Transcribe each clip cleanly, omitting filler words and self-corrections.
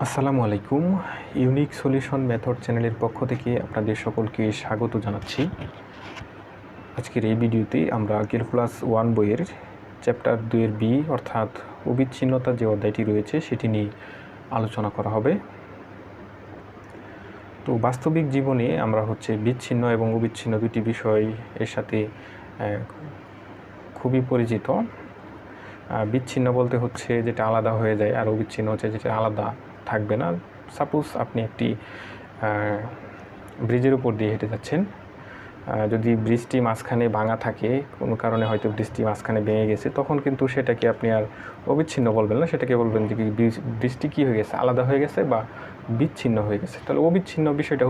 আসসালামু আলাইকুম। Unique solution method চ্যানেলের পক্ষ থেকে আপনাদের সকলকে স্বাগত জানাচ্ছি। আজকের এই ভিডিওতে আমরা ক্যালকুলাস 1 বইয়ের চ্যাপ্টার 2 এর বি অর্থাৎ অবিচ্ছিন্নতা যে অধ্যায়টি রয়েছে সেটি নিয়ে আলোচনা করা হবে। তো বাস্তবিক জীবনে আমরা বিচ্ছিন্ন এবং অবিচ্ছিন্ন দুটি বিষয় এর সাথে খুবই পরিচিত। বিচ্ছিন্ন বলতে যেটা আলাদা হয়ে যায়, আর অবিচ্ছিন্ন যেটা আলাদা থাকবে না। সাপোজ আপনি একটি ব্রিজের উপর দিয়ে হেঁটে যাচ্ছেন, যদি ব্রিজটি মাঝখানে ভাঙা থাকে, কোনো কারণে হয়তো ব্রিজটি মাঝখানে ভেঙে গেছে, তখন কিন্তু সেটাকে আপনি আর অবিচ্ছিন্ন বলবেন না, সেটাকে বলবেন যে ব্রিজটি কী হয়ে গেছে, আলাদা হয়ে গেছে বা বিচ্ছিন্ন হয়ে গেছে। তাহলে অবিচ্ছিন্ন বিষয়টা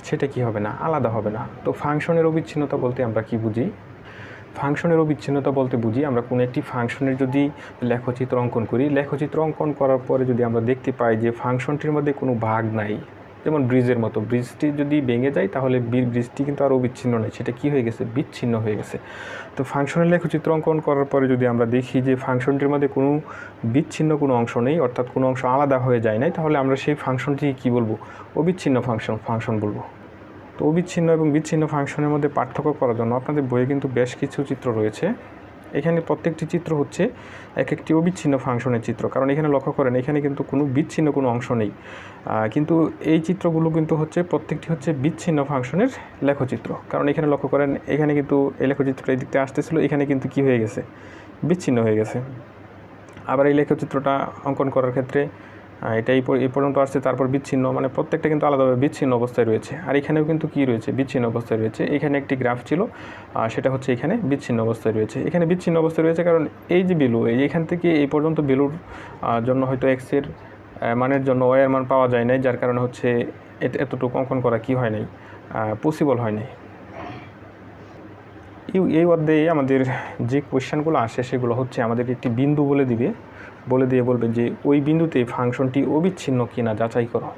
সেটা কি হবে না, আলাদা হবে না। তো ফাংশনের অবিচ্ছিন্নতা বলতে আমরা কি বুঝি? ফাংশনের অবিচ্ছিন্নতা বলতে বুঝি আমরা কোনো একটি ফাংশনের যদি লেখচিত্র অঙ্কন করি, লেখচিত্র অঙ্কন করার পরে যদি আমরা দেখতে পাই যে ফাংশনটির মধ্যে কোনো ভাগ নাই, যেমন ব্রিজের মতো, ব্রিজটি যদি ভেঙে যায় তাহলে ব্রিজটি কিন্তু আর অবিচ্ছিন্ন নয়, সেটা কি হয়ে গেছে, বিচ্ছিন্ন হয়ে গেছে। তো ফাংশনের লেখচিত্র অঙ্কন করার পরে যদি আমরা দেখি যে ফাংশনটির মধ্যে কোনো বিচ্ছিন্ন কোনো অংশ নেই, অর্থাৎ কোনো অংশ আলাদা হয়ে যায় নাই, তাহলে আমরা সেই ফাংশনটিকে কী বলবো, অবিচ্ছিন্ন ফাংশন বলবো। তো অবিচ্ছিন্ন এবং বিচ্ছিন্ন ফাংশনের মধ্যে পার্থক্য করার জন্য আপনাদের বইয়ে কিন্তু বেশ কিছু চিত্র রয়েছে। এখানে প্রত্যেকটি চিত্র এক একটি অবিচ্ছিন্ন ফাংশনের চিত্র, কারণ এখানে লক্ষ্য করেন এখানে কিন্তু কোনো বিচ্ছিন্ন কোনো অংশ নেই, কিন্তু এই চিত্রগুলো কিন্তু প্রত্যেকটি বিচ্ছিন্ন ফাংশনের লেখচিত্র। কারণ এখানে লক্ষ্য করেন এখানে কিন্তু এই লেখচিত্রটা এই দিকতে আসতেছিল, এখানে কিন্তু কী হয়ে গেছে, বিচ্ছিন্ন হয়ে গেছে। আবার এই লেখচিত্রটা অঙ্কন করার ক্ষেত্রে এটা এই পর্যন্ত আসছে, তারপর বিচ্ছিন্ন, মানে প্রত্যেকটা কিন্তু আলাদাভাবে বিচ্ছিন্ন অবস্থায় রয়েছে। আর এখানেও কিন্তু কী রয়েছে, বিচ্ছিন্ন অবস্থায় রয়েছে। এখানে একটি গ্রাফ ছিল, সেটা এখানে বিচ্ছিন্ন অবস্থায় রয়েছে। এখানে বিচ্ছিন্ন অবস্থায় রয়েছে কারণ এই যে ভ্যালু, এইখান থেকে এই পর্যন্ত ভ্যালুর জন্য হয়তো এক্সের মানের জন্য ওয়াই এর মান পাওয়া যায় নাই, যার কারণে এতটুকু অঙ্কন করা কি হয় নাই, পসিবল হয় নাই। এই অধ্যায়ে আমাদের যে কোয়েশ্চেনগুলো আসে সেগুলো আমাদেরকে একটি বিন্দু বলে দিয়ে বলবে যে ওই বিন্দুতে ফাংশনটি অবিচ্ছিন্ন কিনা যাচাই করো।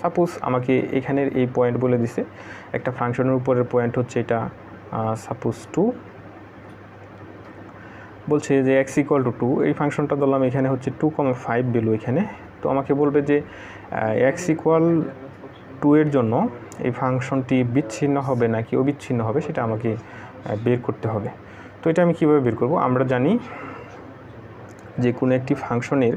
সাপোজ আমাকে এখানের এই পয়েন্ট বলে দিছে, একটা ফাংশনের উপরের পয়েন্ট এটা সাপোজ 2, বলছে যে x = 2, এই ফাংশনটা ধরলাম এখানে 2,5 ভ্যালু এখানে। তো আমাকে বলবে যে x = 2 এর জন্য এই ফাংশনটি বিচ্ছিন্ন হবে নাকি অবিচ্ছিন্ন হবে, সেটা আমাকে বের করতে হবে। তো এটা আমি কীভাবে বের করব? আমরা জানি যে কোনো একটি ফাংশনের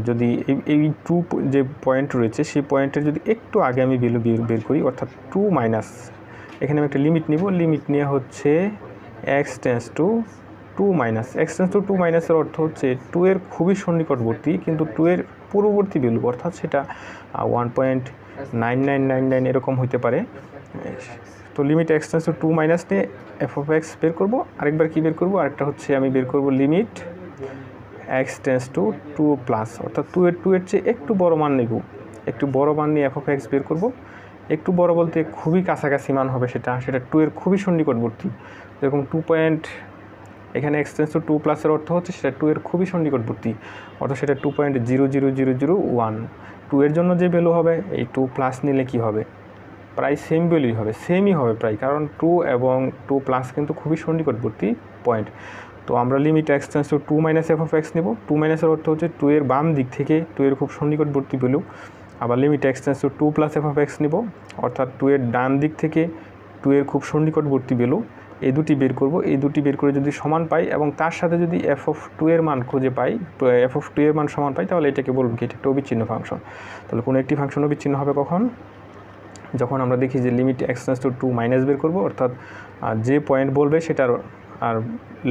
যদি এই 2 যে পয়েন্ট রয়েছে সেই পয়েন্টের যদি একটু আগে আমি ভ্যালু বের করি, অর্থাৎ 2 মাইনাস, এখানে আমি একটা লিমিট নিব, লিমিট নিয়ে x tends to 2 minus, x tends to 2 মাইনাসের অর্থ 2 এর খুবই সন্নিকটবর্তী, কিন্তু 2 এর পূর্ববর্তী ভ্যালু, অর্থাৎ সেটা 1.9999 এরকম হতে পারে। তো limit x tends to 2 minus নিয়ে f(x) বের করব। আরেকবার কি বের করব, আরেকটা আমি বের করব limit x tends to 2 plus, অর্থাৎ 2 এর চেয়ে একটু বড় মান নেব, একটু বড় মান নিয়ে f(x) বের করব। একটু বড় বলতে খুবই কাছাকাছি মান হবে, সেটা 2 এর খুবই সন্নিকটবর্তী। এরকম 2 পয়েন্ট, এখানে x টেন্ডস টু 2 প্লাসের অর্থ সেটা 2 এর খুবই সন্নিকটবর্তী, অর্থাৎ সেটা 2.00001। 2 এর জন্য যে ভ্যালু হবে, এই 2 প্লাস নিলে কি হবে, প্রায় সেম ভ্যালুই হবে, সেমই হবে প্রায়, কারণ 2 এবং 2 প্লাস কিন্তু খুবই সন্নিকটবর্তী পয়েন্ট। তো আমরা limit x tends to 2 minus f(x) নেব। 2 মাইনাসের অর্থ 2 এর বাম দিক থেকে 2 এর খুব সন্নিকটবর্তী ভ্যালু। আবার limit x tends to 2 plus f(x) নেব, অর্থাৎ 2 এর ডান দিক থেকে 2 এর খুব সন্নিকটবর্তী ভ্যালু। এই দুটি বের করব, এই দুটি বের করে যদি সমান পাই এবং তার সাথে যদি f(2) এর মান খুঁজে পাই, f(2) এর মান সমান পাই, তাহলে এটাকে বলব কি, এটা একটা অবিচ্ছিন্ন ফাংশন। তাহলে কোনো একটি ফাংশন অবিচ্ছিন্ন হবে কখন? যখন আমরা দেখি যে limit x tends to 2 minus বের করব, অর্থাৎ যে পয়েন্ট বলবে সেটার আর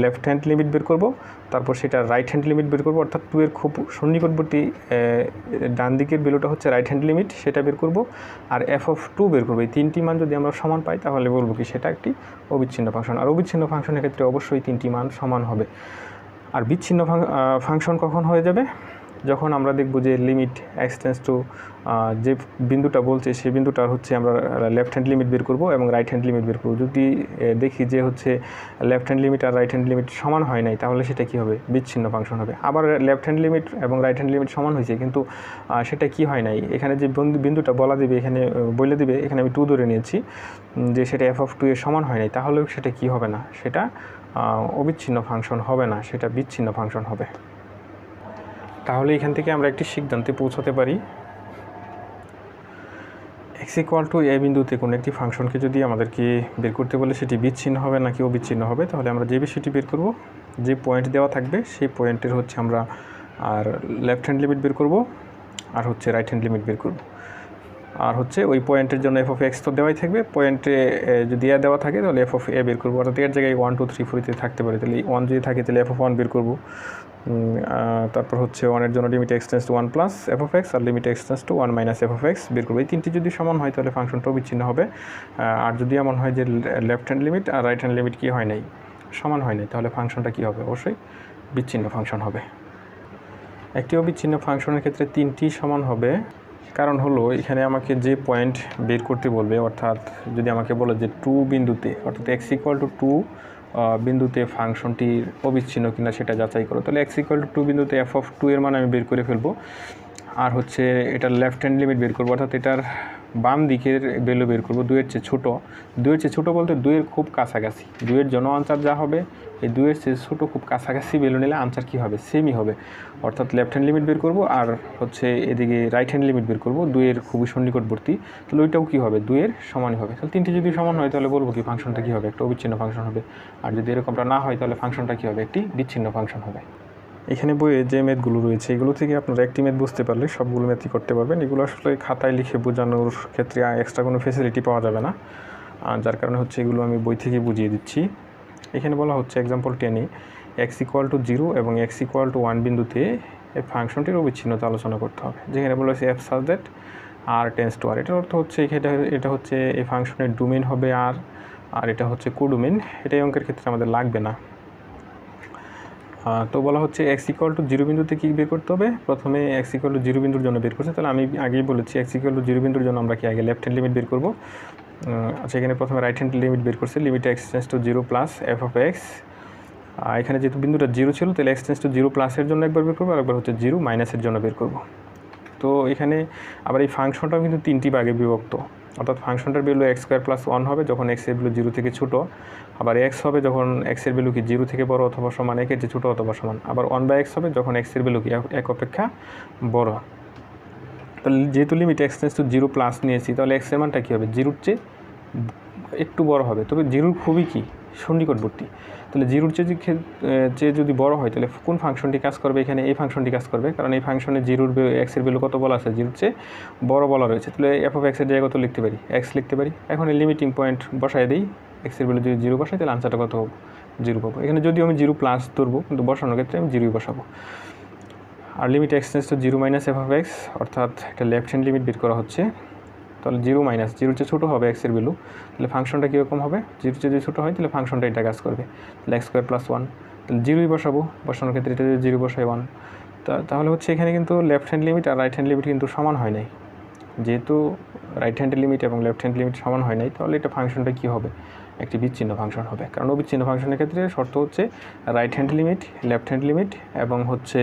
লেফট হ্যান্ড লিমিট বের করব, তারপর সেটা রাইট হ্যান্ড লিমিট বের করব, অর্থাৎ 2 এর খুব সন্নিকটবর্তী ডান দিকের ভ্যালুটা রাইট হ্যান্ড লিমিট, সেটা বের করব, আর f(2) বের করব। এই তিনটি মান যদি আমরা সমান পাই তাহলে বলবো কি, সেটা একটি অবিচ্ছিন্ন ফাংশন। আর অবিচ্ছিন্ন ফাংশনের ক্ষেত্রে অবশ্যই তিনটি মান সমান হবে। আর বিচ্ছিন্ন ফাংশন কখন হয়ে যাবে? যখন আমরা দেখব যে লিমিট x টেন্ডস টু যে বিন্দুটা বলছে সেই বিন্দুটার আমরা লেফট হ্যান্ড লিমিট বের করব এবং রাইট হ্যান্ড লিমিট বের করব। যদি দেখি যে লেফট হ্যান্ড লিমিট আর রাইট হ্যান্ড লিমিট সমান হয় নাই, তাহলে সেটা কি হবে, বিচ্ছিন্ন ফাংশন হবে। আবার লেফট হ্যান্ড লিমিট এবং রাইট হ্যান্ড লিমিট সমান হয়েছে, কিন্তু সেটা কি হয় নাই, এখানে যে বিন্দুটা বলে দিবে, এখানে আমি 2 ধরে নিয়েছি, যে সেটা f(2) এর সমান হয় নাই, তাহলেও সেটা কি হবে না, সেটা অবিচ্ছিন্ন ফাংশন হবে না, সেটা বিচ্ছিন্ন ফাংশন হবে। তাহলে এখান থেকে আমরা একটি সিদ্ধান্তে পৌঁছাতে পারি x ইকুয়াল টু এ বিন্দুতে কোনো একটি ফাংশনকে যদি আমাদেরকে বের করতে বলে সেটি বিচ্ছিন্ন হবে নাকি অবিচ্ছিন্ন হবে, তাহলে আমরা যে বিষয়টি বের করব, যে পয়েন্ট দেওয়া থাকবে সেই পয়েন্টের হচ্ছে আমরা আর লেফট হ্যান্ড লিমিট বের করব আর হচ্ছে রাইট হ্যান্ড লিমিট বের করব। আর হচ্ছে ওই পয়েন্টের জন্য এফ অফ এক্স তো দেওয়াই থাকবে, পয়েন্টে যদি এ দেওয়া থাকে তাহলে এফ অফ এ বের করবো, অর্থাৎ এর জায়গায় 1 2 3 4 থাকতে পারে, তাহলে 1 যদি থাকে তাহলে এফ অফ 1 বের করবো। তারপর হচ্ছে 1-এর জন্য limit x tends to 1 plus f of x আর limit x tends to 1 minus F of x বের করবো। এই তিনটি যদি সমান হয় তাহলে ফাংশনটাও বিচ্ছিন্ন হবে। আর যদি এমন হয় যে লেফট হ্যান্ড লিমিট আর রাইট হ্যান্ড লিমিট কি হয় নাই, সমান হয় নাই, তাহলে ফাংশনটা কী হবে, অবশ্যই বিচ্ছিন্ন ফাংশন হবে। একটি অবিচ্ছিন্ন ফাংশনের ক্ষেত্রে তিনটি সমান হবে, কারণ হলো এখানে আমাকে যে পয়েন্ট বের করতে বলবে, অর্থাৎ যদি আমাকে বলে যে 2 বিন্দুতে, অর্থাৎ এক্স ইকুয়াল টু 2 বিন্দুতে ফাংশনটির অবিচ্ছিন্ন কিনা সেটা যাচাই করো, তাহলে এক্স ইকুয়াল টু 2 বিন্দুতে এফ অফ 2 এর মান আমি বের করে ফেলবো। আর হচ্ছে এটার লেফট হ্যান্ড লিমিট বের করবো, অর্থাৎ এটার বাম দিকের ভ্যালু বের করবো 2-এর চেয়ে ছোটো। 2-এর চেয়ে ছোটো বলতে 2-এর খুব কাছাকাছি, 2-এর জন্য আনসার যা হবে এই 2-এর চেয়ে ছোটো খুব কাছাকাছি ভ্যালু নিলে আনসার কী হবে, সেমই হবে। অর্থাৎ লেফট হ্যান্ড লিমিট বের করবো আর হচ্ছে এদিকে রাইট হ্যান্ড লিমিট বের করবো 2-এর খুবই সন্নিকটবর্তী, তাহলে ওইটাও কী হবে, 2-এর সমানই হবে। তাহলে তিনটি যদি সমান হয় তাহলে বলবো কি ফাংশনটা কী হবে, একটা অবিচ্ছিন্ন ফাংশন হবে। আর যদি এরকমটা না হয় তাহলে ফাংশনটা কী হবে, একটি বিচ্ছিন্ন ফাংশন হবে। এখানে বইয়ে যে ম্যাথগুলো রয়েছে এগুলো থেকে আপনারা একটি ম্যাথ বুঝতে পারলে সবগুলো ম্যাথই করতে পারবেন। এগুলো আসলে খাতায় লিখে বোঝানোর ক্ষেত্রে এক্সট্রা কোনো ফেসিলিটি পাওয়া যাবে না, যার কারণে হচ্ছে এগুলো আমি বই থেকে বুঝিয়ে দিচ্ছি। এখানে বলা হচ্ছে এক্সাম্পল 10-এ এক্স ইকুয়াল টু 0 এবং এক্স ইকুয়াল টু 1 বিন্দুতে এই ফাংশনটির অবিচ্ছিন্নতা আলোচনা করতে হবে। যেখানে বলা হচ্ছে F such that R tends to R, এটার অর্থ হচ্ছে এটা হচ্ছে এই ফাংশনের ডোমেইন হবে আর এটা হচ্ছে কোডোমেইন। এটাই অঙ্কের ক্ষেত্রে আমাদের লাগবে না। তো বলা হচ্ছে এক্স ইকুয়াল টু 0 বিন্দুতে কী বের করতে হবে, প্রথমে এক্স ইকুয়াল টু 0 বিন্দুর জন্য বের করছে, তাহলে আমি আগেই বলেছি এক্স ইকুয়াল টু 0 বিন্দুর জন্য আমরা কি আগে লেফট হ্যান্ড লিমিট বের করবো। আচ্ছা, এখানে প্রথমে রাইট হ্যান্ড লিমিট বের করছে, limit x tends to 0 plus f of x. এখানে যেহেতু বিন্দুটা 0 ছিল তাহলে এক্স টেন্ডস টু 0 প্লাসের জন্য একবার বের করবো আর একবার হচ্ছে 0 মাইনাসের জন্য বের করবো। তো এখানে আবার এই ফাংশনটাও কিন্তু 3টি ভাগে বিভক্ত, অর্থাৎ ফাংশনটার ভ্যালু এক্স স্কোয়ার প্লাস 1 হবে যখন এক্সের ভ্যালু 0 থেকে ছোটো, আবার এক্স হবে যখন এক্সের ভ্যালু কি 0 থেকে বড় অথবা সমান, একের চেয়ে ছোটো অথবা সমান, আবার 1/x হবে যখন এক্সের ভ্যালু কি 1 অপেক্ষা বড়। তাহলে যেহেতু limit x tends to 0 plus নিয়েছি তাহলে এক্সের মানটা কী হবে, 0-র চেয়ে একটু বড় হবে, তবে 0-র খুবই কি সন্নিকটবর্তী। তাহলে 0-র চেয়ে যদি বড় হয় তাহলে কোন ফাংশনটি কাজ করবে, এখানে এই ফাংশনটি কাজ করবে, কারণ এই ফাংশনে 0-র এক্সের ভ্যালু কত বলা আছে, 0-র চেয়ে বড় বলা রয়েছে। তাহলে এফ অফ এক্সের জায়গায় কত লিখতে পারি, এক্স লিখতে পারি। এখন এই লিমিটিং পয়েন্ট বসায় দিই, এক্সের ভ্যালু যদি 0 বসাই তাহলে আনসারটা কত হবে, 0 পাবো। এখানে যদিও আমি 0 প্লাস ধরবো কিন্তু বসানোর ক্ষেত্রে আমি 0ই বসাবো। আর limit x tends to 0 minus F of X, অর্থাৎ একটা লেফট হ্যান্ড লিমিট বের করা হচ্ছে, তাহলে 0 মাইনাস 0-র চেয়ে ছোটো হবে এক্সের ভ্যালু, তাহলে ফাংশনটা কীরকম হবে, 0-র চেয়ে যদি ছোটো হয় তাহলে ফাংশনটা এটা কাজ করবে, তাহলে এক্স স্কোয়ার প্লাস 1, তাহলে 0ই বসাবো, বসানোর ক্ষেত্রে এটা যদি 0 বসাই 1, তাহলে হচ্ছে এখানে কিন্তু লেফট হ্যান্ড লিমিট আর রাইট হ্যান্ড লিমিট কিন্তু সমান হয় নাই। যেহেতু রাইট হ্যান্ড লিমিট এবং লেফট হ্যান্ড লিমিট সমান হয় নাই তাহলে এটা ফাংশনটা কী হবে, একটি বিচ্ছিন্ন ফাংশন হবে। কারণ অবিচ্ছিন্ন ফাংশনের ক্ষেত্রে শর্ত হচ্ছে right hand limit, left hand limit এবং হচ্ছে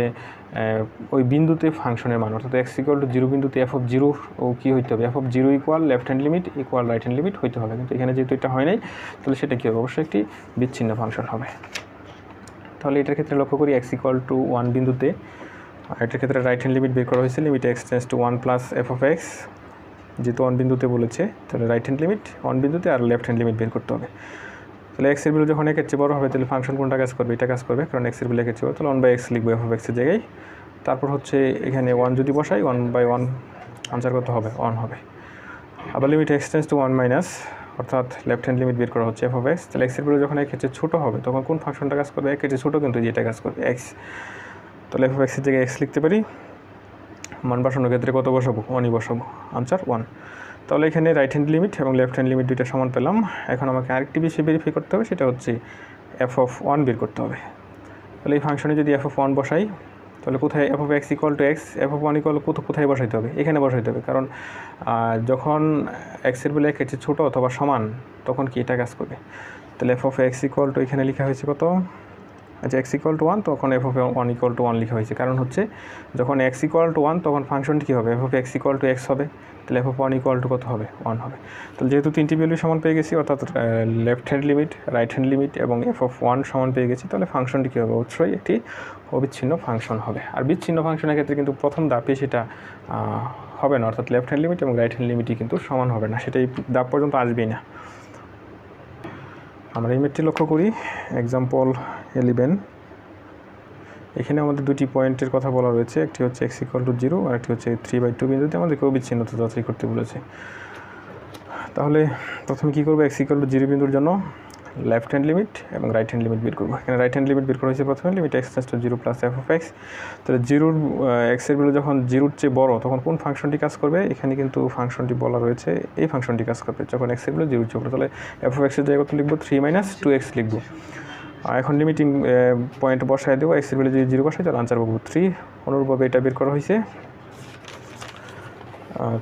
ওই বিন্দুতে ফাংশনের মান, অর্থাৎ এক্স ইকুয়াল টু 0 বিন্দুতে এফ অফ 0 ও কী হইতে হবে, F of 0 equal left hand limit equal right hand limit হইতে হবে। কিন্তু এখানে যেহেতু এটা হয় নাই তাহলে সেটা কী হবে, অবশ্যই একটি বিচ্ছিন্ন ফাংশন হবে। তাহলে এটার ক্ষেত্রে লক্ষ্য করি এক্স ইকুয়াল টু 1 বিন্দুতে, এটার ক্ষেত্রে রাইট হ্যান্ড লিমিট বের করা হয়েছে, limit x tends to 1 plus f of x, যেহেতু 1 বিন্দুতে বলেছে তাহলে রাইট হ্যান্ড লিমিট 1 বিন্দুতে আর লেফট হ্যান্ড লিমিট বের করতে হবে। তাহলে এক্সের ভ্যালু যখন একের চেয়ে বড় হবে তাহলে ফাংশন কোনটা কাজ করবে, এটা কাজ করবে, কারণ এক্সের ভ্যালু একের চেয়ে বড়, তাহলে 1/x লিখবো এফ অফ এক্সের জায়গায়। তারপর হচ্ছে এখানে 1 যদি বসাই 1/1 আনসার কত হবে, 1 হবে। আবার limit x tends to 1 minus, অর্থাৎ লেফট হ্যান্ড লিমিট বের করা হচ্ছে এফ অফ এক্স, তাহলে এক্সের ভ্যালু যখন একের চেয়ে ছোটো হবে তখন কোন ফাংশনটা কাজ করবে, একের চেয়ে ছোটো কিন্তু যেটা কাজ করবে এক্স, তাহলে এফ অফ এক্সের জায়গায় এক্স লিখতে পারি। মান বসানোর ক্ষেত্রে কত বসাবো, 1ই বসাবো, আনসার 1। তাহলে এখানে রাইট হ্যান্ড লিমিট এবং লেফট হ্যান্ড লিমিট দুইটা সমান পেলাম। এখন আমাকে আরেকটি বিষয় ভেরিফাই করতে হবে, সেটা হচ্ছে এফ অফ 1 বের করতে হবে। তাহলে এই ফাংশনে যদি এফ অফ 1 বসাই তাহলে কোথায় F of x equal to x, F of 1 equal কোথায় বসাইতে হবে, এখানে বসাইতে হবে, কারণ যখন এক্সের ভ্যালু একের চেয়ে ছোটো অথবা সমান তখন কি এটা কাজ করবে। তাহলে F of x equal to এখানে লেখা হয়েছে কত, আচ্ছা এক্স ইকুয়াল টু 1 তখন এফ অফ 1 ইকুয়াল টু 1 লেখা হয়েছে, কারণ হচ্ছে যখন এক্স ইকুয়াল টু 1 তখন ফাংশনটি কী হবে, F of x equal to x হবে, তাহলে এফ অফ 1 ইকুয়াল টু কত হবে, 1 হবে। তাহলে যেহেতু তিনটি ভ্যালু সমান পেয়ে গেছি, অর্থাৎ left hand limit, right hand limit এবং এফ অফ 1 সমান পেয়ে গেছি, তাহলে ফাংশনটি কী হবে, অবশ্যই একটি অবিচ্ছিন্ন ফাংশন হবে। আর বিচ্ছিন্ন ফাংশনের ক্ষেত্রে কিন্তু প্রথম ধাপে সেটা হবে না, অর্থাৎ লেফট হ্যান্ড লিমিট এবং রাইট হ্যান্ড লিমিটই কিন্তু সমান হবে না, সেটাই ধাপ পর্যন্ত আসবেই না। আমরা এই ম্যাথটি লক্ষ্য করি, এক্সাম্পল 11। এখানে আমাদের দুটি পয়েন্টের কথা বলা রয়েছে, একটি হচ্ছে এক্স ইকুয়াল টু 0 আর একটি হচ্ছে 3/2 বিন্দুতে আমাদেরকে অবিচ্ছিন্নতা যাচাই করতে বলেছে। তাহলে প্রথমে কী করবো, এক্স ইকুয়াল টু 0 বিন্দুর জন্য লেফট হ্যান্ড লিমিট এবং রাইট হ্যান্ড লিমিট বের করবো। এখানে রাইট হ্যান্ড লিমিট বের করা হয়েছে প্রথমে, limit x tends to 0 plus f of x. তাহলে জিরোর এক্সের ভ্যালু যখন 0-র চেয়ে বড় তখন কোন ফাংশনটি কাজ করবে, এখানে কিন্তু ফাংশনটি বলা রয়েছে এই ফাংশনটি কাজ করবে যখন এক্সের ভ্যালু 0-র চেয়ে বড়। তাহলে এফ অফ এক্সের জায়গায় কত লিখবো, 3 - 2x লিখবো। এখন লিমিটিং পয়েন্ট বসায় দেবো, এক্সের ভ্যালু যদি 0 বসাই তাহলে আনসার পাবো 3। অনুরূপভাবে এটা বের করা হয়েছে।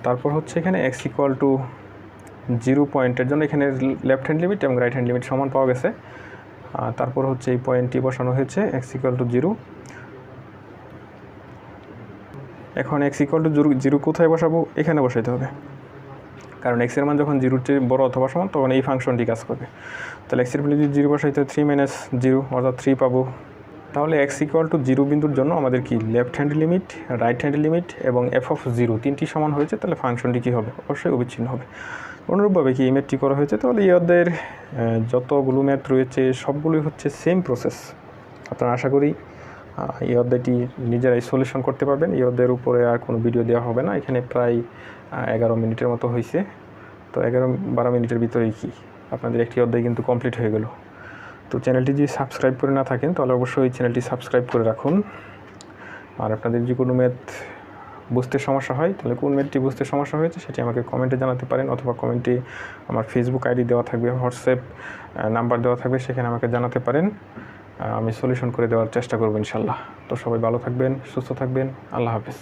তারপর হচ্ছে এখানে এক্স ইকুয়াল টু 0 পয়েন্টের জন্য এখানে লেফট হ্যান্ড লিমিট এবং রাইট হ্যান্ড লিমিট সমান পাওয়া গেছে। তারপর হচ্ছে এই পয়েন্টটি বসানো হয়েছে এক্স ইকুয়াল টু 0। এখন এক্স ইকুয়াল টু 0 কোথায় বসাবো, এখানে বসাইতে হবে, কারণ এক্সের মান যখন 0-র চেয়ে বড় অথবা সমান তখন এই ফাংশনটি কাজ করবে। তাহলে এক্সের ভ্যালু যদি 0 বসাইতে 3 - 0 অর্থাৎ 3 পাবো। তাহলে এক্স ইকুয়াল টু 0 বিন্দুর জন্য আমাদের কি left hand limit, right hand limit এবং এফ অফ 0 তিনটি সমান হয়েছে, তাহলে ফাংশনটি কী হবে, অবশ্যই অবিচ্ছিন্ন হবে। অনুরূপভাবে কি এই ম্যাথটি করা হয়েছে। তাহলে এই অধ্যায়ের যতগুলো ম্যাথ রয়েছে সবগুলোই হচ্ছে সেম প্রসেস। আপনারা আশা করি এই অধ্যায়টি নিজেরাই সলিউশন করতে পারবেন। এই অধ্যায়ের উপরে আর কোনো ভিডিও দেওয়া হবে না। এখানে প্রায় 11 মিনিটের মতো হয়েছে, তো 11-12 মিনিটের ভিতরেই কি আপনাদের একটি অধ্যায় কিন্তু কমপ্লিট হয়ে গেল। তো চ্যানেলটি যদি সাবস্ক্রাইব করে না থাকেন তাহলে অবশ্যই চ্যানেলটি সাবস্ক্রাইব করে রাখুন। আর আপনাদের যে কোনো ম্যাথ বুঝতে সমস্যা হয় তাহলে কোন ম্যাথটি বুঝতে সমস্যা হয়েছে সেটি আমাকে কমেন্টে জানাতে পারেন, অথবা কমেন্টে আমার ফেসবুক আইডি দেওয়া থাকবে, হোয়াটসঅ্যাপ নাম্বার দেওয়া থাকবে, সেখানে আমাকে জানাতে পারেন। আমি সলিউশন করে দেওয়ার চেষ্টা করব ইনশাল্লাহ। তো সবাই ভালো থাকবেন, সুস্থ থাকবেন, আল্লাহ হাফেজ।